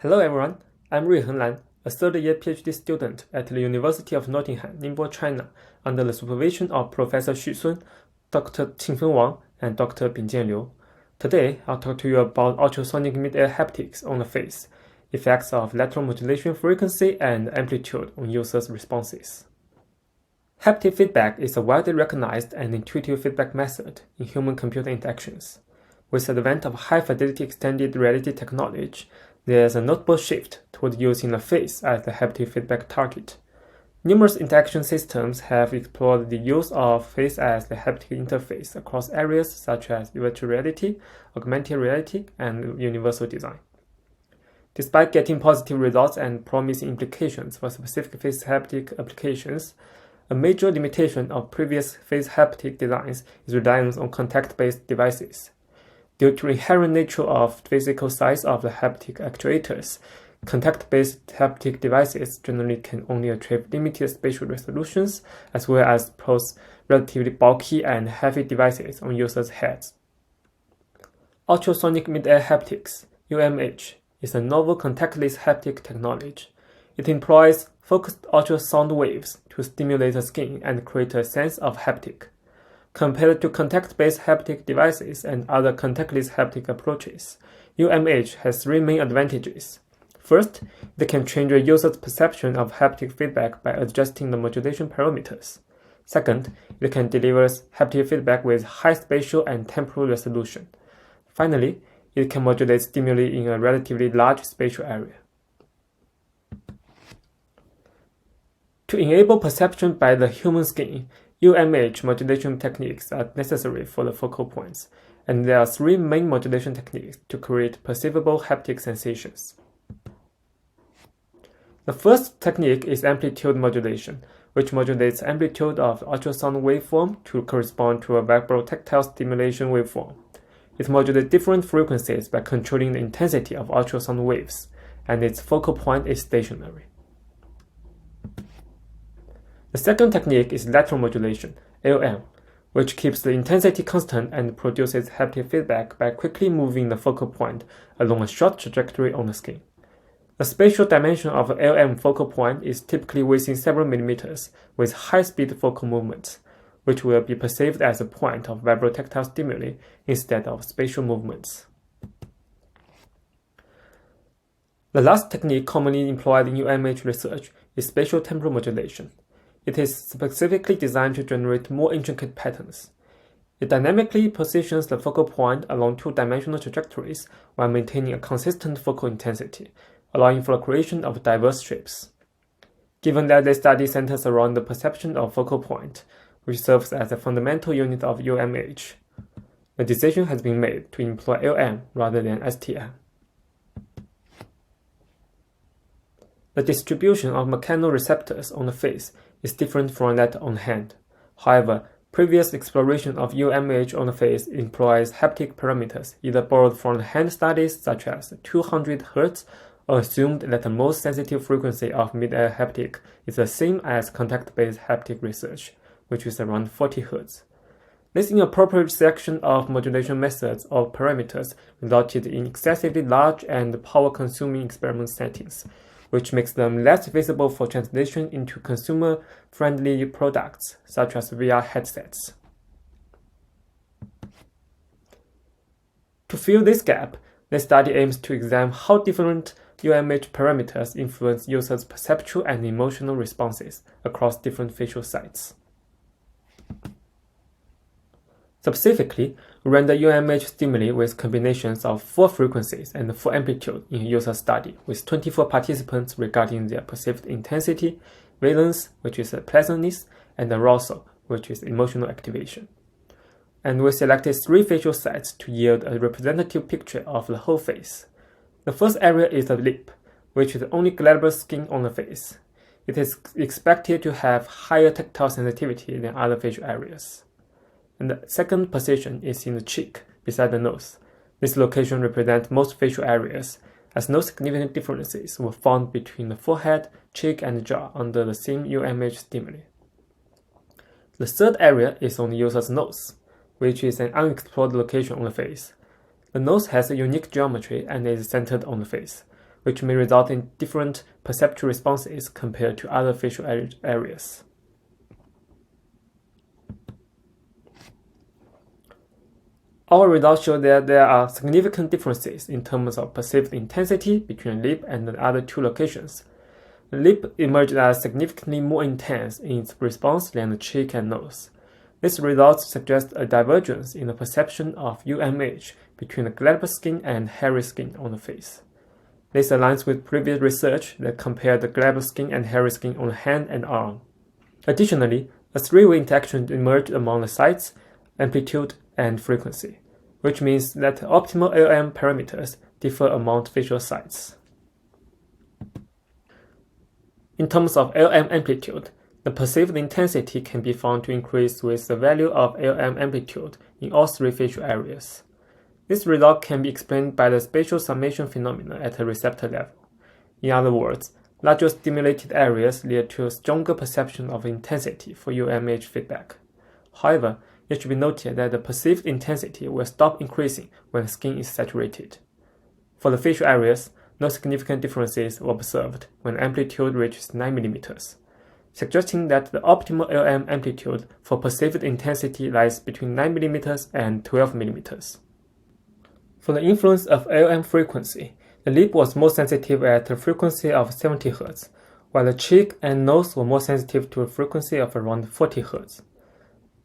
Hello everyone, I'm Ruiheng, a third-year PhD student at the University of Nottingham, Ningbo, China, under the supervision of Professor Xu Sun, Dr. Qingfeng Wang, and Dr. Bingjian Liu. Today, I'll talk to you about ultrasonic mid-air haptics on the face, effects of lateral modulation frequency and amplitude on users' responses. Haptic feedback is a widely recognized and intuitive feedback method in human-computer interactions. With the advent of high-fidelity extended reality technology, there is a notable shift toward using the face as the haptic feedback target. Numerous interaction systems have explored the use of face as the haptic interface across areas such as virtual reality, augmented reality, and universal design. Despite getting positive results and promising implications for specific face haptic applications, a major limitation of previous face haptic designs is reliance on contact-based devices. Due to the inherent nature of physical size of the haptic actuators, contact-based haptic devices generally can only achieve limited spatial resolutions as well as pose relatively bulky and heavy devices on users' heads. Ultrasonic mid-air haptics, UMH, is a novel contactless haptic technology. It employs focused ultrasound waves to stimulate the skin and create a sense of haptic. Compared to contact-based haptic devices and other contactless haptic approaches, UMH has three main advantages. First, it can change a user's perception of haptic feedback by adjusting the modulation parameters. Second, it can deliver haptic feedback with high spatial and temporal resolution. Finally, it can modulate stimuli in a relatively large spatial area. To enable perception by the human skin, UMH modulation techniques are necessary for the focal points, and there are three main modulation techniques to create perceivable haptic sensations. The first technique is amplitude modulation, which modulates amplitude of ultrasound waveform to correspond to a vibrotactile stimulation waveform. It modulates different frequencies by controlling the intensity of ultrasound waves, and its focal point is stationary. The second technique is lateral modulation, LM, which keeps the intensity constant and produces haptic feedback by quickly moving the focal point along a short trajectory on the skin. The spatial dimension of the LM focal point is typically within several millimeters with high-speed focal movements, which will be perceived as a point of vibrotactile stimuli instead of spatial movements. The last technique commonly employed in UMH research is spatial temporal modulation. It is specifically designed to generate more intricate patterns. It dynamically positions the focal point along two-dimensional trajectories while maintaining a consistent focal intensity, allowing for the creation of diverse shapes. Given that this study centers around the perception of focal point, which serves as a fundamental unit of UMH, the decision has been made to employ LM rather than STM. The distribution of mechanoreceptors on the face is different from that on the hand. However, previous exploration of UMH on the face employs haptic parameters either borrowed from the hand studies such as 200 Hz or assumed that the most sensitive frequency of mid-air haptic is the same as contact-based haptic research, which is around 40 Hz. This inappropriate selection of modulation methods or parameters resulted in excessively large and power-consuming experiment settings, which makes them less feasible for translation into consumer-friendly products, such as VR headsets. To fill this gap, the study aims to examine how different UMH parameters influence users' perceptual and emotional responses across different facial sites. Specifically, we render UMH stimuli with combinations of 4 frequencies and 4 amplitude in a user study with 24 participants regarding their perceived intensity, valence, which is pleasantness, and arousal, which is emotional activation. And we selected 3 facial sites to yield a representative picture of the whole face. The first area is the lip, which is the only glabrous skin on the face. It is expected to have higher tactile sensitivity than other facial areas. And the second position is in the cheek, beside the nose. This location represents most facial areas, as no significant differences were found between the forehead, cheek, and jaw under the same UMH stimuli. The third area is on the user's nose, which is an unexplored location on the face. The nose has a unique geometry and is centered on the face, which may result in different perceptual responses compared to other facial areas. Our results show that there are significant differences in terms of perceived intensity between the lip and the other two locations. The lip emerged as significantly more intense in its response than the cheek and nose. These results suggest a divergence in the perception of UMH between the glabrous skin and hairy skin on the face. This aligns with previous research that compared the glabrous skin and hairy skin on the hand and arm. Additionally, a three-way interaction emerged among the sites, amplitude, and frequency, which means that optimal LM parameters differ among facial sites. In terms of LM amplitude, the perceived intensity can be found to increase with the value of LM amplitude in all three facial areas. This result can be explained by the spatial summation phenomena at the receptor level. In other words, larger stimulated areas lead to a stronger perception of intensity for UMH feedback. However, it should be noted that the perceived intensity will stop increasing when the skin is saturated. For the facial areas, no significant differences were observed when amplitude reaches 9 mm, suggesting that the optimal LM amplitude for perceived intensity lies between 9 mm and 12 mm. For the influence of LM frequency, the lip was more sensitive at a frequency of 70 Hz, while the cheek and nose were more sensitive to a frequency of around 40 Hz.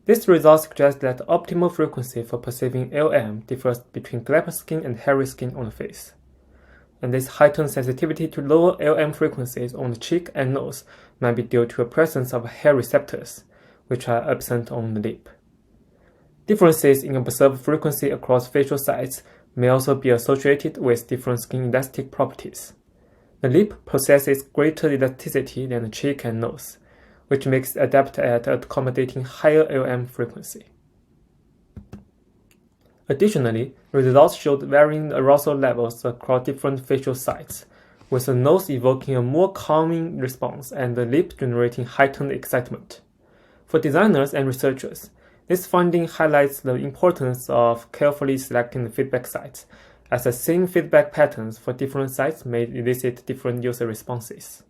This result suggests that the optimal frequency for perceiving LM differs between glabrous skin and hairy skin on the face. And this heightened sensitivity to lower LM frequencies on the cheek and nose might be due to a presence of hair receptors, which are absent on the lip. Differences in observed frequency across facial sites may also be associated with different skin elastic properties. The lip possesses greater elasticity than the cheek and nose, which makes it adept at accommodating higher LM frequency. Additionally, results showed varying arousal levels across different facial sites, with the nose evoking a more calming response and the lip generating heightened excitement. For designers and researchers, this finding highlights the importance of carefully selecting the feedback sites, as the same feedback patterns for different sites may elicit different user responses.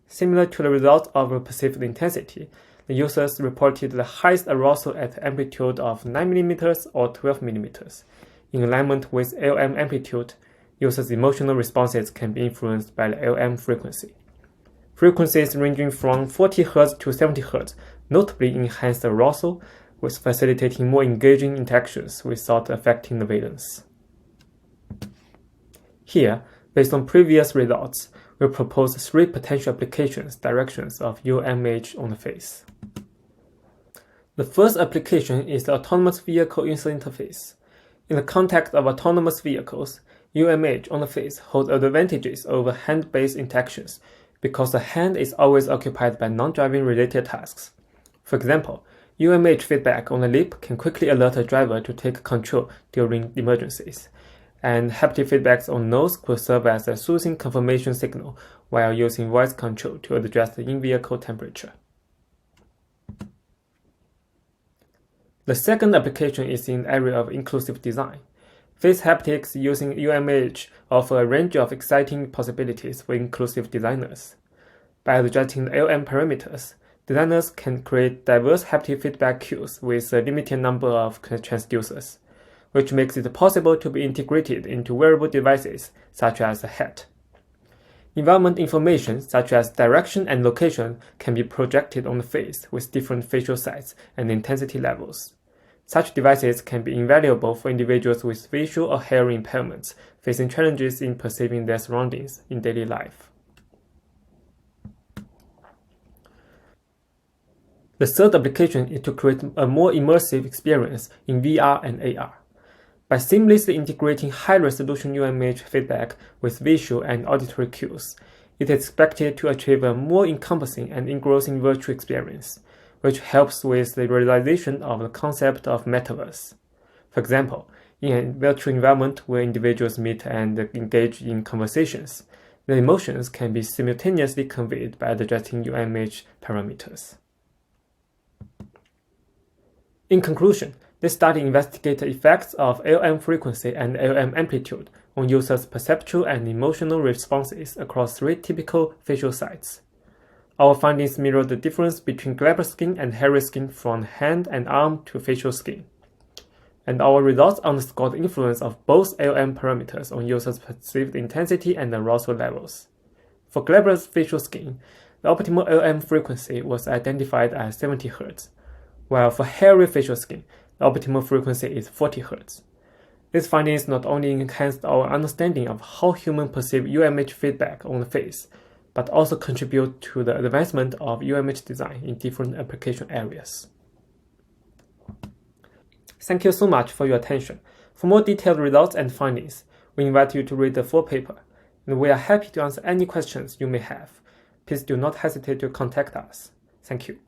Similar to the result of perceived intensity, the users reported the highest arousal at amplitude of 9 mm or 12 mm. In alignment with LM amplitude, users' emotional responses can be influenced by the LM frequency. Frequencies ranging from 40 Hz to 70 Hz notably enhance arousal, with facilitating more engaging interactions without affecting the valence. Here, based on previous results, we propose 3 potential directions of UMH on the face. The first application is the autonomous vehicle user interface. In the context of autonomous vehicles, UMH on the face holds advantages over hand-based interactions because the hand is always occupied by non-driving related tasks. For example, UMH feedback on the lip can quickly alert a driver to take control during emergencies, and haptic feedbacks on nose could serve as a soothing confirmation signal while using voice control to adjust the in-vehicle temperature. The second application is in the area of inclusive design. Face haptics using UMH offer a range of exciting possibilities for inclusive designers. By adjusting the LM parameters, designers can create diverse haptic feedback cues with a limited number of transducers, which makes it possible to be integrated into wearable devices such as a hat. Environment information such as direction and location can be projected on the face with different facial sites and intensity levels. Such devices can be invaluable for individuals with visual or hearing impairments facing challenges in perceiving their surroundings in daily life. The third application is to create a more immersive experience in VR and AR. By seamlessly integrating high-resolution UMH feedback with visual and auditory cues, it is expected to achieve a more encompassing and engrossing virtual experience, which helps with the realization of the concept of metaverse. For example, in a virtual environment where individuals meet and engage in conversations, the emotions can be simultaneously conveyed by adjusting UMH parameters. In conclusion, this study investigated effects of LM frequency and LM amplitude on users' perceptual and emotional responses across 3 typical facial sites. Our findings mirror the difference between glabrous skin and hairy skin from hand and arm to facial skin. And our results underscore the influence of both LM parameters on users' perceived intensity and arousal levels. For glabrous facial skin, the optimal LM frequency was identified as 70 Hz, while for hairy facial skin, the optimal frequency is 40 Hz. These findings not only enhanced our understanding of how humans perceive UMH feedback on the face, but also contribute to the advancement of UMH design in different application areas. Thank you so much for your attention. For more detailed results and findings, we invite you to read the full paper, and we are happy to answer any questions you may have. Please do not hesitate to contact us. Thank you.